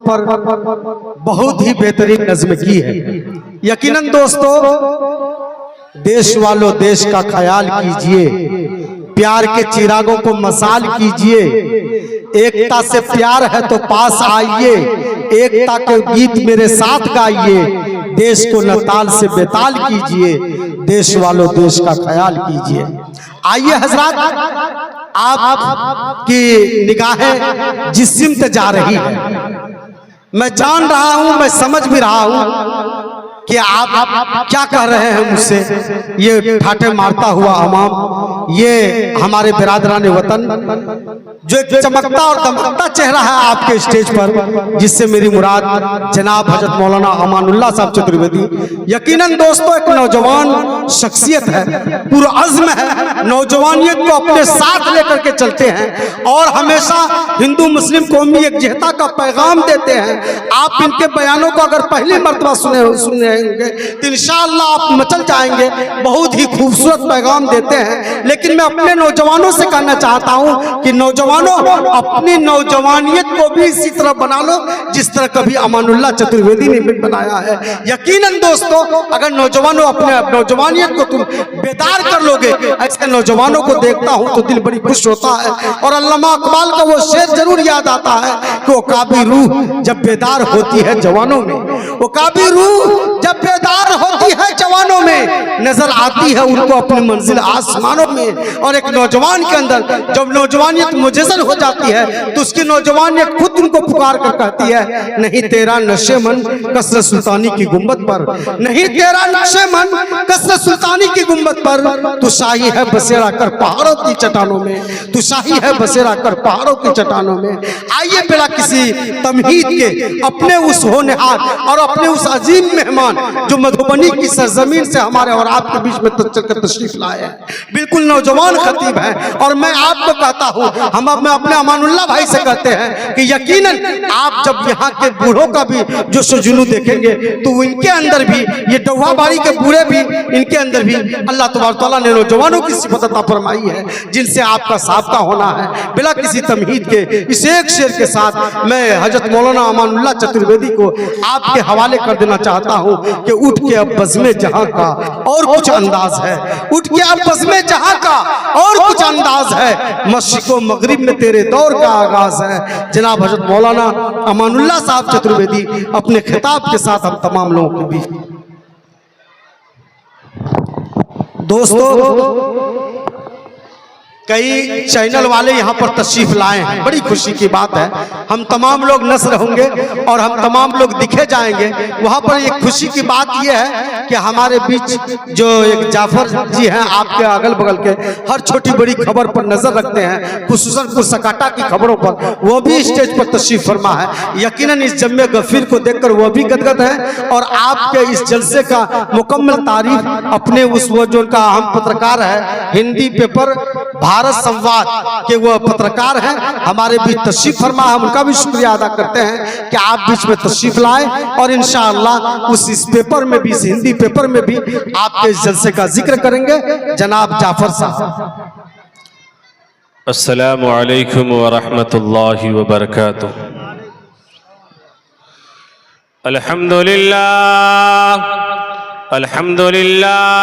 पर बहुत ही बेहतरीन नज़्म की है। यकीनन दोस्तों, देश वालों देश का ख्याल कीजिए, प्यार के चिरागों को मसाल कीजिए, एकता से प्यार है तो पास आइए, एकता के गीत मेरे साथ गाइए, देश को नताल से बेताल कीजिए, देश वालों देश का ख्याल कीजिए। आइए हजरात, आपकी निगाहें जिस सिमत जा रही है, मैं जान रहा हूं, मैं समझ भी रहा हूं कि आप क्या कह रहे हैं मुझसे। ये ठाटे मारता हुआ अमाम, ये हमारे बिरादरान वतन, जो एक चमकता और दमकता चेहरा है आपके स्टेज पर, जिससे मेरी मुराद जनाब हजरत मौलाना अमानुल्लाह साहब चतुर्वेदी। यकीनन दोस्तों, एक नौजवान शख्सियत है, पुरअज़्म है, नौजवानियत को अपने साथ लेकर के चलते हैं और हमेशा हिंदू मुस्लिम कौमी एकजुटता का पैगाम देते हैं। आप इनके बयानों को अगर पहली मर्तबा सुने तो इंशाअल्लाह आप मचल जाएंगे। बहुत ही खूबसूरत पैगाम देते हैं। लेकिन मैं अपने नौजवानों से कहना चाहता हूं कि नौजवानों, अपनी नौजवानियत को भी इसी तरह बना लो जिस तरह कभी अमानुल्लाह चतुर्वेदी ने बनाया है। यकीनन दोस्तों, अगर नौजवानों अपने नौजवानियत को तुम बेदार कर लोगे, ऐसे नौजवानों को देखता हूं तो दिल बड़ी खुश होता है। और अल्लामा इकबाल का वो शेर जरूर याद आता है कि वो काबी रूह जब बेदार होती है जवानों में, वो काबी रूह जब बेदार होती है जवानों में, नजर आती है उनको अपनी मंजिल आसमानों में। और एक नौजवान के अंदर जब नौजवानियत मुजस्सम हो जाती है तो उसकी नौजवानियत खुद उनको पुकार कर कहती है, नहीं तेरा नशे मन कसरत सुल्तानी की गुंबद पर, नहीं तेरा नशे मन कसरत सुल्तानी की गुंबद पर, तू शाही है बसेरा कर पहाड़ों की चट्टानों में, तू शाही है बसेरा कर पहाड़ों की चट्टानों में। आइए बिना किसी तमहीद के अपने उस होनहार और अपने उस अजीम मेहमान जो मधुबनी की सरजमीन से हमारे और आपके बीच में चलकर तशरीफ लाए हैं, बिल्कुल नौजवान खतीब हैं। और मैं आपको कहता हूं, हम अपने अमानुल्लाह भाई से कहते हैं कि यकीनन आप जब यहाँ के बूढ़ों का भी जो जुनू देखेंगे तो इनके अंदर भी, ये डौहाबाड़ी के बूढ़े भी, इनके अंदर भी अल्लाह तबारक तआला ने नौजवानों की सिफत अता फरमाई है जिनसे आपका साबका होना है। बिला किसी तमहीद के इस एक शेर के साथ मैं हजरत मौलाना अमानुल्लाह चतुर्वेदी को आपके हवाले कर देना चाहता हूँ कि उठ के अब बज़्मे जहां का और कुछ अंदाज है, उठ के अब बज़्मे जहां का और कुछ अंदाज है, मशरिक़ो मगरिब में तेरे दौर का आगाज है। जनाब हजरत मौलाना अमानुल्लाह साहब चतुर्वेदी अपने खिताब के साथ हम तमाम लोगों के बीच। दोस्तों, कई चैनल वाले यहाँ पर तशरीफ लाए हैं, बड़ी खुशी की बात है। हम तमाम लोग नस्र होंगे और हम तमाम लोग दिखे जाएंगे। वहाँ पर एक खुशी की बात यह है कि हमारे बीच जो एक जाफर जी हैं, आपके अगल बगल के, हर छोटी बड़ी खबर पर नजर रखते हैं, खुसूसन कुर्सकाटा की खबरों पर, वो भी स्टेज पर तशरीफ फरमा है। यकीनन इस जम्मे गफीर को देखकर वो भी गदगद है। और आपके इस जलसे का मुकम्मल तारीफ अपने उस वो जो उनका अहम पत्रकार है, हिंदी पेपर भारत संवाद के वो पत्रकार हैं, हमारे बीच तशरीफ फरमा, हम उनका भी शुक्रिया अदा करते हैं कि आप बीच में तशरीफ लाए। और इंशाअल्लाह इस पेपर में भी, इस हिंदी पेपर में भी आपके इस जलसे का जिक्र करेंगे। जनाब जाफर साहब। अस्सलामु अलैकुम व रहमतुल्लाहि व बरकातुहू। अल्हम्दुलिल्लाह अल्हम्दुलिल्लाहिल्लज़ी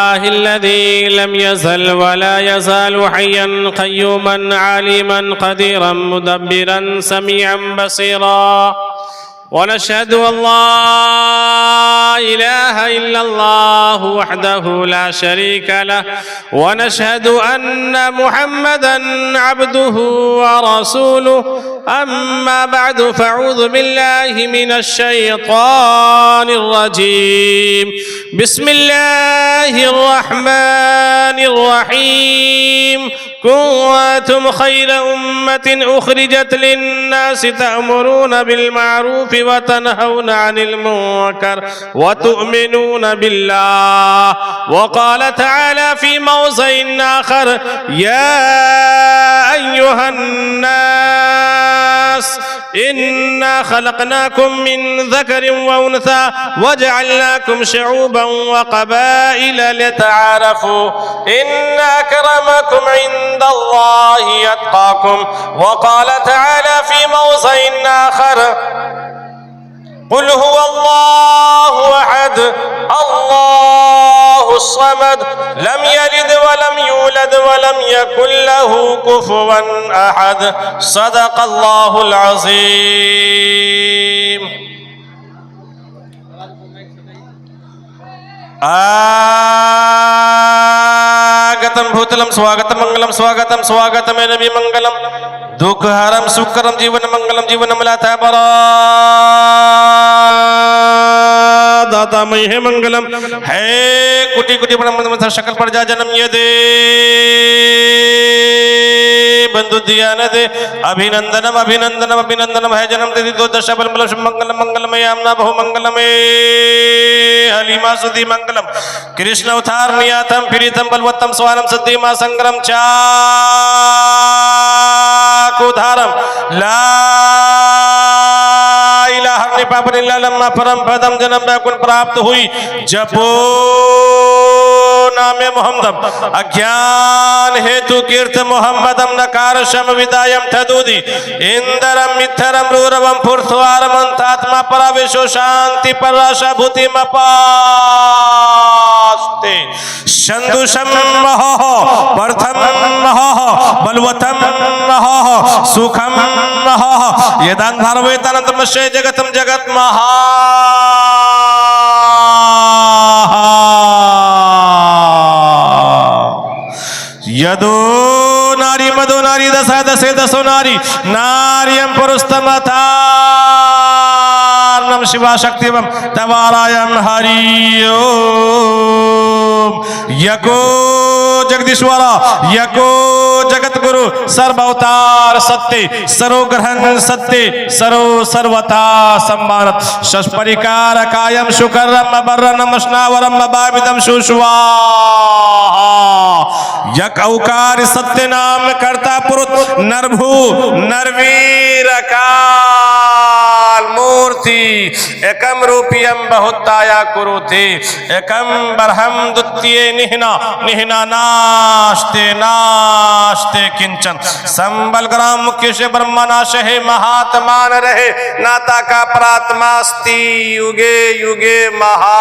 लम यज़ल वला यज़ालु हय्यन क़य्यूमन आलिमन क़दीरन मुदब्बिरन समीअन बसीरा व नशहदु अल्ला इलाहा इल्लल्लाहु वहदहु ला शरीका लहु व नशहदु अन्ना मुहम्मदन अब्दुहु व रसूलुहु अम्मा बअदु फ़अऊज़ु बिल्लाहि मिनश शैतानिर रजीम। बिस्मिल्लाहिर रहमानिर रहीम। कुंतुम खैरा उम्मतिन उखरिजत लिन्नासि तअमुरूना बिल मारूफि व तनहौना अनिल मुनकर व तु'मिनूना बिल्लाह। व क़ाल तआला फ़ी मौज़िइन आख़र या अय्युहन नास इन्ना खलक़नाकुम मिन ज़करिन व उन्सा वजअलनाकुम शुऊबन व क़बाइल लितआरफ़ू इन्ना अक्रमकुम इंदल्लाहि अत्क़ाकुम। व क़ाल तआला फ़ी मौज़िइन आख़र कुल हुवल्लाहु अहद अल्लाहुस समद लम यलिद वलम यूलद वलम यकुल लहू कुफुवन अहद सदक़ल्लाहुल अज़ीम। आगतम भूतलम स्वागतम मंगलम स्वागतम स्वागतम नबी मंगलम दुख हरम सुकरम जीवन मंगलम जीवन मलाता बरा दाता मई है मंगलम है कुटी कुटी पर शकल पर जा जन्म ये दे बंधु दिया न दे अभिनंदनम अभिनंदनम अभिनंदनम है जन्म दे दो दशा बल मंगलम मंगलम यामना बहु मंगलम हलीमा सुधी मंगलम कृष्ण अवतार नियातम प्रीतम बलवत्तम स्वानम सद्दीमा संग्रम चाकुधारम ला इलाहा निपापन इल्ला लम्मा परम पदम जन्म बैकुन प्राप्त हुई जपो नामे मोहम्मदम अज्ञान हेतु कीर्त मोहम्मदम नकार शम विदायम ठदुदी इंदरम मिथरम रूरवम फुर्थवारम अंतात्मा परावेशो शांति पराशा भूति मपास्ते शंदुषम महो प्रथम महो बलवतम महो सुखम महो यदान भारवेतानंतम शय जगतम जगत महा यदो नारी मदो नारी दशा दशे दसो नारी नार्यम पुरुस्तमतार्णम शिवा शक्तिवम तवारायम हरिओ यको जगदीश्वरा यको जगत गुरु सर्वअवतार सत्य सरोग्रहण सत्य सरो सर्वथा सम्मानत शस्परिकार कायम शुकरम बर्रन मशनावरम बाबिदम शुश्वा यक औकार सत्य नाम कर्ता पुरुष नरभू नरवीर काल मूर्ति एकम रूपियम बहुताया कुरुते एकम बरहम द्वितीय निहना निहना नास्ते नास्ते किंचन संबल ग्राम मुख्य से ब्रह्मा नाश है महात्मान रहे नाता का प्रात्मास्ति युगे युगे महा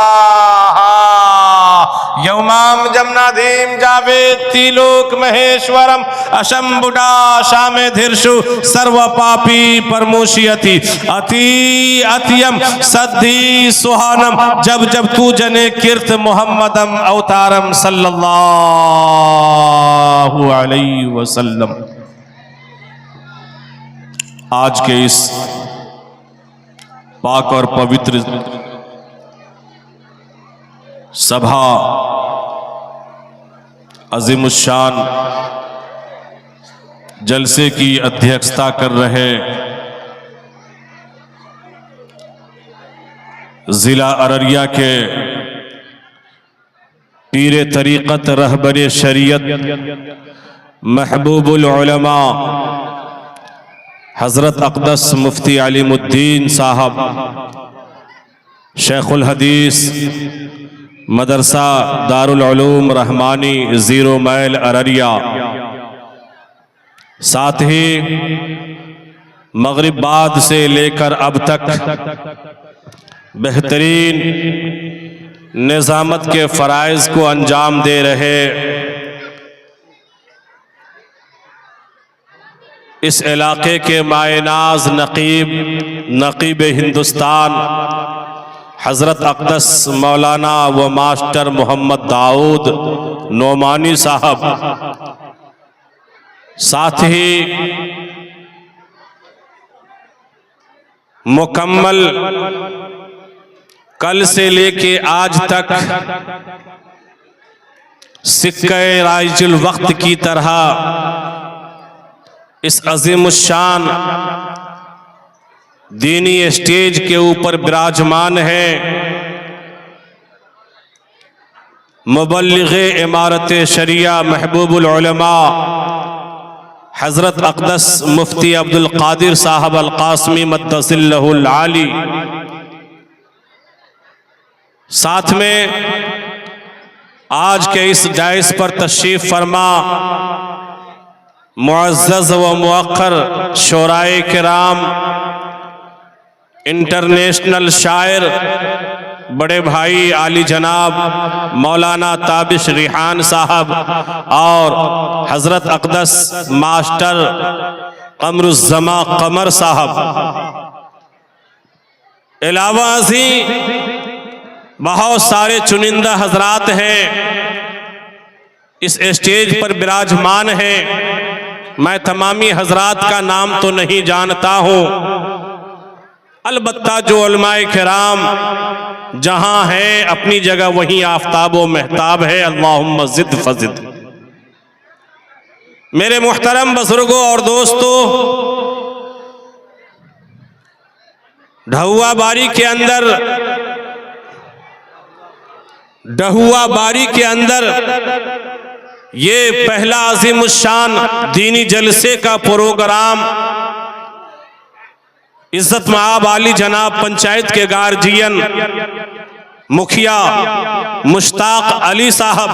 यौमाम जमनाधीम जावे तिलोक महेश्वरम अशंबुडा शामे धीर्षु सर्व पापी परमोशियति अति अतियम सद्धि सुहानम जब जब तू जने कीर्त मोहम्मदम अवतारम सल्लल्लाहु अलैहि वसल्लम। आज के इस पाक और पवित्र सभा अजीमुशान जलसे की अध्यक्षता कर रहे जिला अररिया के पीरे तरीक़त रहबरे शरीयत महबूबुल उलमा हज़रत अक़दस मुफ्ती अलीमुद्दीन साहब शेखुल हदीस मदरसा दारुल उलूम रहमानी ज़ीरो मैल अररिया, साथ ही मगरिब बाद से लेकर अब तक बेहतरीन निज़ामत के फ़राइज़ को अंजाम दे रहे इस इलाके के मायनाज नक़ीब हिंदुस्तान हज़रत अक़दस मौलाना व मास्टर मोहम्मद दाऊद नोमानी साहब, साथ ही मुकम्मल कल से लेके आज तक सिक्के राइजुल वक्त की तरह इस अज़ीमुश्शान दीनी स्टेज के ऊपर विराजमान है मुबल्लिग़े इमारत शरिया महबूबुल उलमा हज़रत अक़दस मुफ्ती अब्दुल क़ादिर साहब अल क़ासिमी मद्दसिल्लहुल आली, साथ में आज के इस जायज़ पर तशरीफ़ फरमा मुअज़्ज़ज़ व मुअक्कर शोराए किराम, इंटरनेशनल शायर बड़े भाई आली जनाब मौलाना ताबिश रिहान साहब और हजरत अक़दस मास्टर कमरुज़्ज़मा कमर साहब, अलावा से बहुत सारे चुनिंदा हजरात हैं इस स्टेज पर विराजमान हैं। मैं तमामी हजरात का नाम तो नहीं जानता हूँ, अलबत्ता जो उलमाए किराम जहां हैं अपनी जगह वहीं आफताब व महताब है। अल्लाहुम्मा ज़िद फज़िद। मेरे मुहतरम बुजुर्गों और दोस्तों, ढहुआ बारी के अंदर ये पहला अज़ीमुश्शान दीनी जलसे का प्रोग्राम इज्जत मआब आली जनाब पंचायत के गार्जियन मुखिया मुश्ताक अली साहब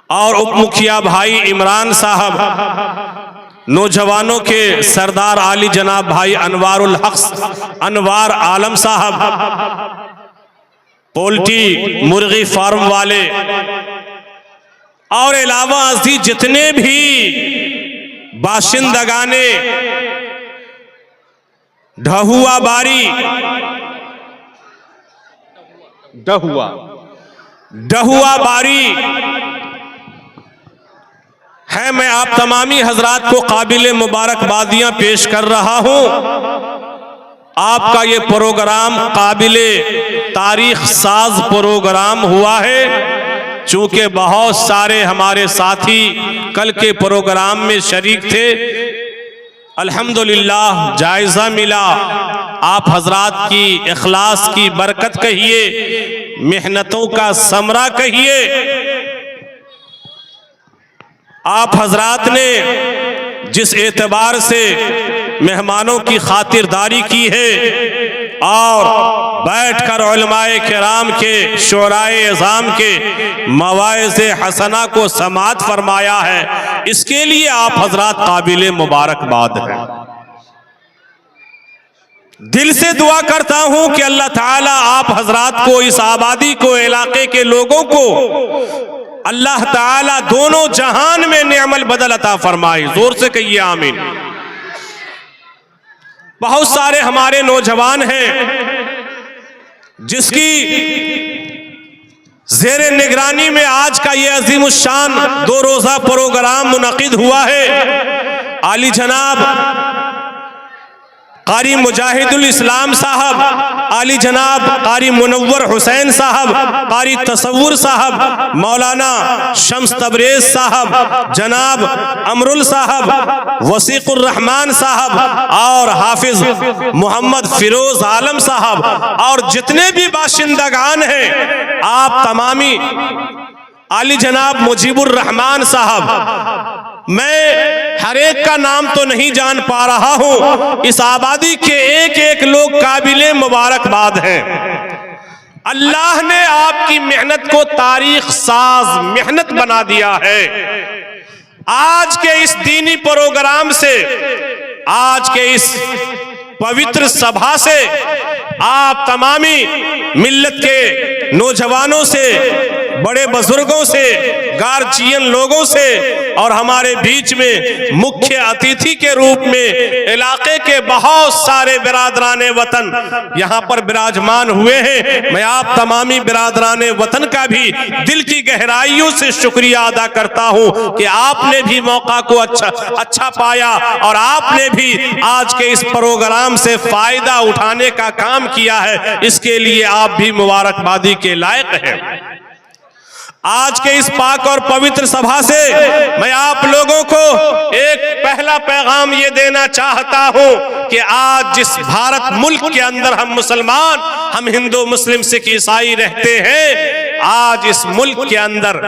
और उप मुखिया भाई इमरान साहब, नौजवानों के सरदार आली जनाब भाई अनवार आलम साहब, पोल्ट्री मुर्गी फार्म वाले और अलावा अजी जितने भी बाशिंदगाने ढहुआ बारी है, मैं आप तमामी हजरात को काबिल मुबारकबादियां पेश कर रहा हूं। आपका ये प्रोग्राम काबिले तारीख साज प्रोग्राम हुआ है। चूंकि बहुत सारे हमारे साथी कल के प्रोग्राम में शरीक थे, अल्हम्दुलिल्लाह जायजा मिला। आप हजरात की इखलास की बरकत कहिए, मेहनतों का समरा कहिए। आप हजरात ने जिस एतबार से मेहमानों की खातिरदारी की है और बैठकर उलमाए किराम के शोराए इज़ाम के मवाइज़े हसना को समात फरमाया है, इसके लिए आप हजरात काबिल मुबारकबाद हैं। दिल से दुआ करता हूं कि अल्लाह ताला आप हजरात को, इस आबादी को, इलाके के लोगों को अल्लाह ताला दोनों जहान में नेमल बदल अता फरमाए। जोर से कहिए आमीन। बहुत सारे हमारे नौजवान हैं जिसकी ज़ेरे निगरानी में आज का ये अज़ीमुश्शान 2 रोज़ा प्रोग्राम मुनक़िद हुआ है। आली जनाब कारी मुजाहिदुल इस्लाम साहब, आली जनाब कारी मुनव्वर हुसैन साहब, कारी तसव्वुर साहब, मौलाना शम्स तबरेज़ साहब, जनाब अमरुल साहब, वसीकुर रहमान साहब और हाफिज मोहम्मद फिरोज आलम साहब और जितने भी बाशिंदगान हैं, आप तमामी आली जनाब मुजीबुर रहमान साहब, मैं हर एक का नाम तो नहीं जान पा रहा हूं। इस आबादी के एक एक लोग काबिले मुबारकबाद हैं। अल्लाह ने आपकी मेहनत को तारीख साज मेहनत बना दिया है। आज के इस दीनी प्रोग्राम से, आज के इस पवित्र सभा से आप तमामी मिल्लत के नौजवानों से, बड़े बुजुर्गों से, गार्जियन लोगों से और हमारे बीच में मुख्य अतिथि के रूप में इलाके के बहुत सारे बिरादराने वतन यहाँ पर विराजमान हुए हैं। मैं आप तमामी बिरादराने वतन का भी दिल की गहराइयों से शुक्रिया अदा करता हूँ कि आपने भी मौका को अच्छा पाया और आपने भी आज के इस प्रोग्राम से फायदा उठाने का काम किया है। इसके लिए आप भी मुबारकबादी के लायक हैं। आज के इस पाक और पवित्र सभा से मैं आप लोगों को एक पहला पैगाम ये देना चाहता हूं कि आज जिस भारत मुल्क के अंदर हम मुसलमान, हम हिंदू, मुस्लिम, सिख, ईसाई रहते हैं, आज इस मुल्क के अंदर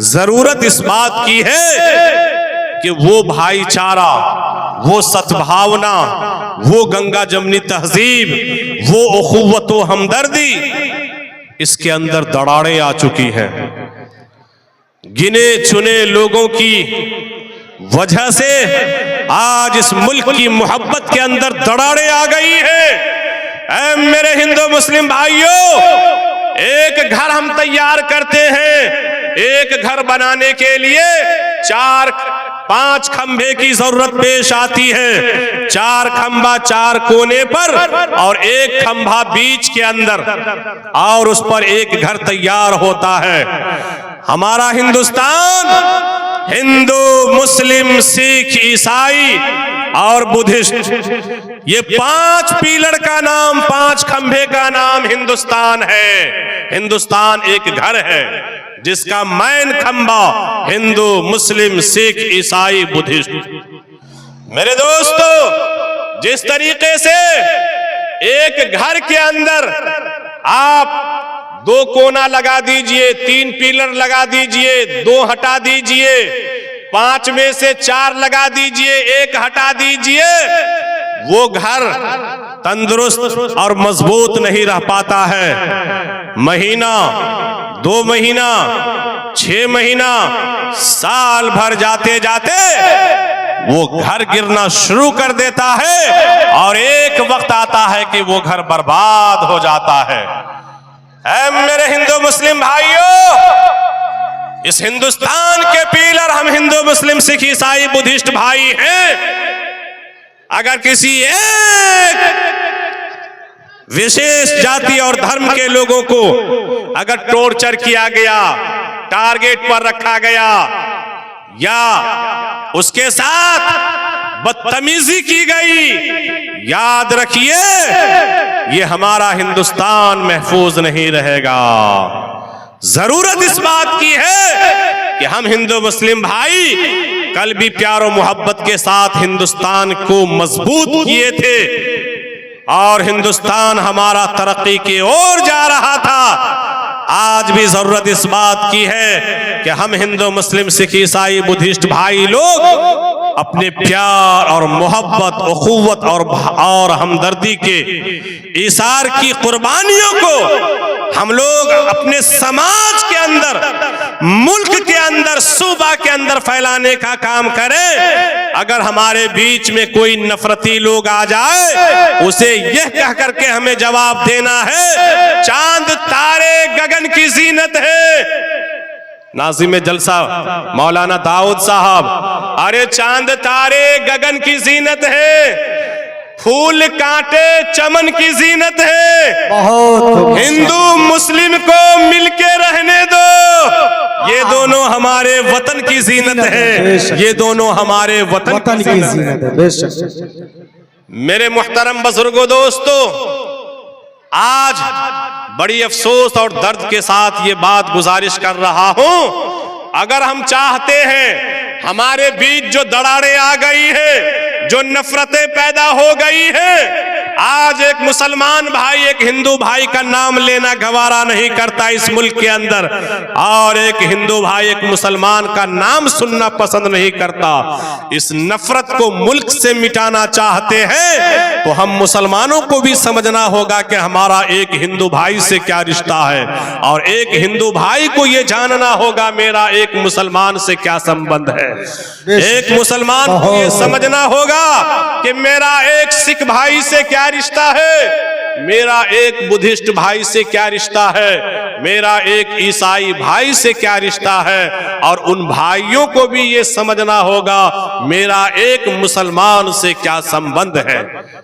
जरूरत इस बात की है कि वो भाईचारा, वो सद्भावना, वो गंगा जमनी तहजीब, वो उखुव्वत व हमदर्दी इसके अंदर दरारें आ चुकी हैं। गिने चुने लोगों की वजह से आज इस मुल्क की मोहब्बत के अंदर दरारें आ गई है। ऐ मेरे हिंदू मुस्लिम भाइयों, एक घर हम तैयार करते हैं, एक घर बनाने के लिए 4-5 खंभे की जरूरत पेश आती है। 4 खंभा 4 कोने पर और 1 खंभा बीच के अंदर, और उस पर एक घर तैयार होता है। हमारा हिंदुस्तान हिंदू, मुस्लिम, सिख, ईसाई और बुद्धिस्ट, ये 5 पिलर का नाम, 5 खंभे का नाम हिंदुस्तान है। हिंदुस्तान एक घर है जिसका मेन खंभा हिंदू, मुस्लिम, सिख, ईसाई, बुद्धिस्ट। मेरे दोस्तों, जिस तरीके से एक घर के अंदर आप 2 कोना लगा दीजिए, 3 पिलर लगा दीजिए, 2 हटा दीजिए, 5 में से 4 लगा दीजिए, 1 हटा दीजिए, वो घर तंदुरुस्त और मजबूत नहीं रह पाता है। महीना, 2 महीना, 6 महीना, साल भर जाते जाते वो घर गिरना शुरू कर देता है और एक वक्त आता है कि वो घर बर्बाद हो जाता है। ऐ मेरे हिंदू मुस्लिम भाइयों, इस हिंदुस्तान के पिलर हम हिंदू, मुस्लिम, सिख, ईसाई, बुद्धिस्ट भाई हैं। अगर किसी एक विशेष जाति और धर्म के लोगों को अगर टॉर्चर किया गया, टारगेट पर रखा गया या उसके साथ बदतमीजी की गई, याद रखिए ये हमारा हिंदुस्तान महफूज नहीं रहेगा। जरूरत इस बात की है कि हम हिंदू मुस्लिम भाई कल भी प्यार और मोहब्बत के साथ हिंदुस्तान को मजबूत किए थे और हिंदुस्तान हमारा तरक्की की ओर जा रहा था। आज भी जरूरत इस बात की है कि हम हिंदू, मुस्लिम, सिख, ईसाई, बुद्धिस्ट भाई लोग अपने प्यार और मोहब्बत, उखुवत और हमदर्दी के इसार की कुर्बानियों को हम लोग अपने समाज के अंदर, मुल्क के अंदर, सूबा के अंदर फैलाने का काम करें। अगर हमारे बीच में कोई नफरती लोग आ जाए, उसे यह कह करके हमें जवाब देना है, चांद तारे गगन की जीनत है। नाज़िम जलसा मौलाना दाऊद साहब, अरे चांद तारे गगन की जीनत है, फूल कांटे चमन की जीनत है। बहुत हिंदू मुस्लिम को मिलके रहने दो, ये दोनों हमारे वतन की जीनत है, ये दोनों हमारे वतन की जीनत है। बेशक। मेरे मुहतरम बुजुर्गों, दोस्तों, आज बड़ी अफसोस और दर्द के साथ ये बात गुजारिश कर रहा हूं, अगर हम चाहते हैं हमारे बीच जो दरारें आ गई है, जो नफरतें पैदा हो गई है, आज एक मुसलमान भाई एक हिंदू भाई का नाम लेना गवारा नहीं करता इस मुल्क के अंदर, और एक हिंदू भाई एक मुसलमान का नाम सुनना पसंद नहीं करता। इस नफरत को मुल्क से मिटाना चाहते हैं तो हम मुसलमानों को भी समझना होगा कि हमारा एक हिंदू भाई से क्या रिश्ता है, और एक हिंदू भाई को यह जानना होगा मेरा एक मुसलमान से क्या संबंध है। एक मुसलमान को यह समझना होगा कि मेरा एक सिख भाई से क्या रिश्ता है, मेरा एक बुद्धिस्ट भाई से क्या रिश्ता है, मेरा एक ईसाई भाई से क्या रिश्ता है, और उन भाइयों को भी ये समझना होगा मेरा एक मुसलमान से क्या संबंध है।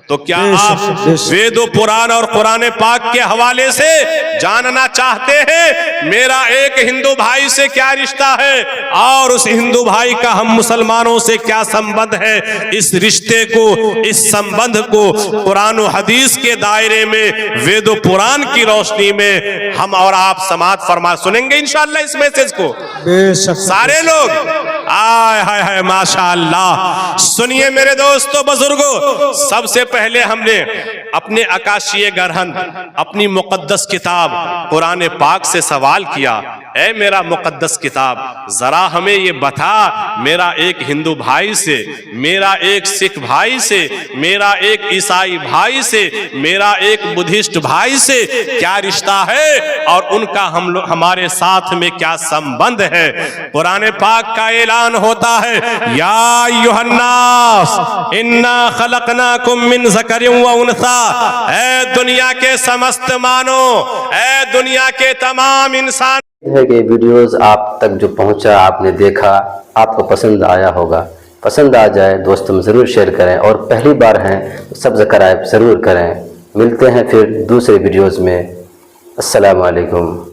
तो क्या आप वेदों, पुराण और कुरान पाक के हवाले से जानना चाहते हैं मेरा एक हिंदू भाई से क्या रिश्ता है और उस हिंदू भाई का हम मुसलमानों से क्या संबंध है? इस रिश्ते को, इस संबंध को कुरान और हदीस के दायरे में, वेदों पुराण की रोशनी में हम और आप समाअत फरमा सुनेंगे इंशाअल्लाह इस मैसेज को। सारे लोग आय हाय हाय माशाअल्लाह। सुनिए मेरे दोस्तों, बुजुर्गों, सबसे पहले हमने अपने आकाशीय ग्रंथ, अपनी मुकद्दस किताब कुरान पाक से सवाल किया ऐ मेरा मुकद्दस किताब जरा हमें ये बता, मेरा एक हिंदू भाई से, मेरा एक सिख भाई से, मेरा एक ईसाई भाई से, मेरा एक बुद्धिस्ट भाई से क्या रिश्ता है और उनका हमारे साथ में क्या संबंध है। कुरान पाक का ऐलान होता है, या अय्युहन्नास इन्ना खलकनाकुम मिन ज़करिन व उन्सा, ऐ दुनिया के समस्त मानो, ऐ दुनिया के तमाम इंसान है कि वीडियोस आप तक जो पहुंचा, आपने देखा, आपको पसंद आया होगा। पसंद आ जाए दोस्तों में ज़रूर शेयर करें और पहली बार हैं तो सब्सक्राइब ज़रूर करें। मिलते हैं फिर दूसरे वीडियोस में। अस्सलाम वालेकुम।